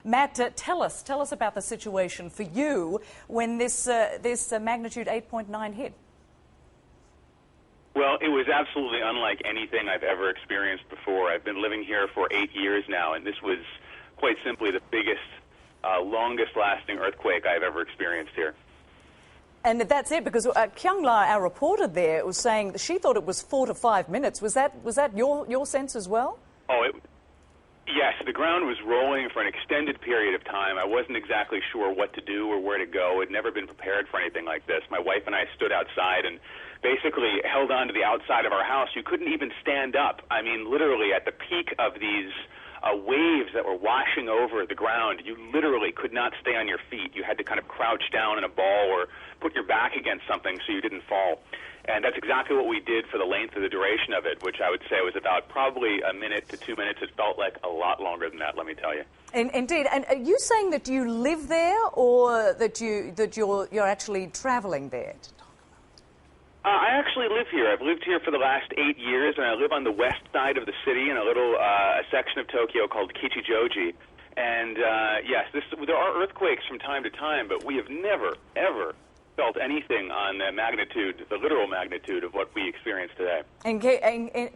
Matt, tell us about the situation for you when this magnitude 8.9 hit. Well, it was absolutely unlike anything I've ever experienced before. I've been living here for 8 years now, and this was quite simply the biggest, longest-lasting earthquake I've ever experienced here. And that's it, because Kyung-la, our reporter there, was saying that she thought it was 4 to 5 minutes. Was that your sense as well? Oh, yes. The ground was rolling for an extended period of time. I wasn't exactly sure what to do or where to go. I'd never been prepared for anything like this. My wife and I stood outside and basically held on to the outside of our house. You couldn't even stand up. I mean, literally at the peak of these waves that were washing over the ground, you literally could not stay on your feet. You had to kind of crouch down in a ball or put your back against something so you didn't fall. And that's exactly what we did for the length of the duration of it, which I would say was about probably a minute to 2 minutes. It felt like a lot longer than that, let me tell you. Indeed. And are you saying that you live there, or that you're actually traveling there? I actually live here. I've lived here for the last 8 years, and I live on the west side of the city in a little section of Tokyo called Kichijoji. And yes, there are earthquakes from time to time, but we have never, ever felt anything on the magnitude, the literal magnitude of what we experience today. And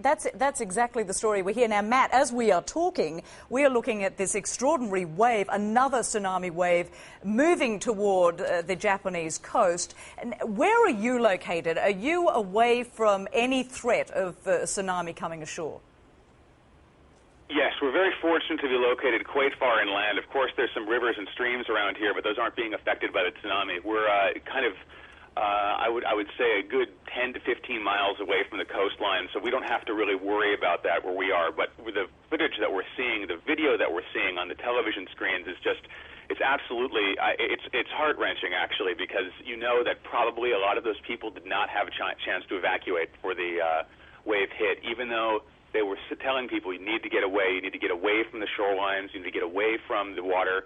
that's exactly the story we hear. Now, Matt, as we are talking, we are looking at this extraordinary wave, another tsunami wave, moving toward the Japanese coast. And where are you located? Are you away from any threat of tsunami coming ashore? Yes, we're very fortunate to be located quite far inland. Of course, there's some rivers and streams around here, but those aren't being affected by the tsunami. We're I would say a good 10 to 15 miles away from the coastline, so we don't have to really worry about that where we are. But with the footage that we're seeing, the video that we're seeing on the television screens is just, it's absolutely, it's heart-wrenching, actually, because you know that probably a lot of those people did not have a chance to evacuate before the wave hit, even though they were telling people you need to get away from the shorelines, you need to get away from the water.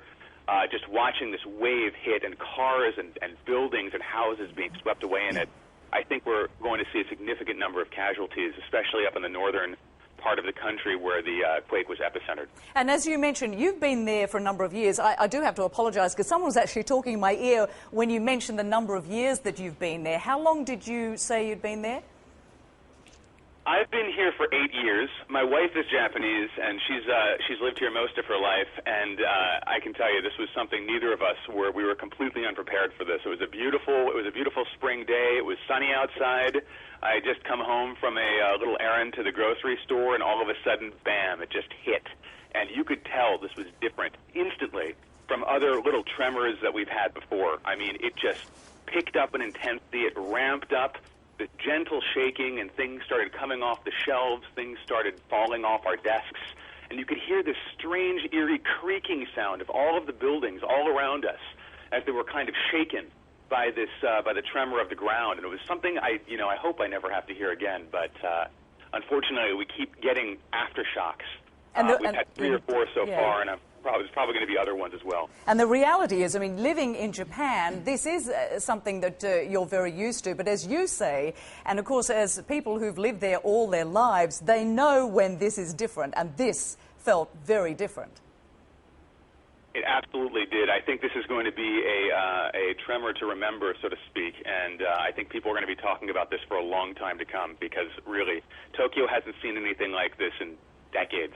Just watching this wave hit and cars and buildings and houses being swept away in it, I think we're going to see a significant number of casualties, especially up in the northern part of the country where the quake was epicentered. And as you mentioned, you've been there for a number of years. I do have to apologise because someone was actually talking in my ear when you mentioned the number of years that you've been there. How long did you say you'd been there? I've been here for 8 years. My wife is Japanese, and she's lived here most of her life. And I can tell you, this was something neither of us we were completely unprepared for this. It was a beautiful spring day. It was sunny outside. I had just come home from a little errand to the grocery store, and all of a sudden, bam! It just hit, and you could tell this was different instantly from other little tremors that we've had before. I mean, it just picked up in intensity. It ramped up. The gentle shaking, and things started coming off the shelves, things started falling off our desks, and you could hear this strange, eerie creaking sound of all of the buildings all around us as they were kind of shaken by this, by the tremor of the ground. And it was something I hope I never have to hear again, but unfortunately we keep getting aftershocks. We've had 3 or 4 so far, and there's probably going to be other ones as well. And the reality is, I mean, living in Japan, this is something that you're very used to. But as you say, and of course, as people who've lived there all their lives, they know when this is different, and this felt very different. It absolutely did. I think this is going to be a tremor to remember, so to speak, and I think people are going to be talking about this for a long time to come, because really, Tokyo hasn't seen anything like this in decades.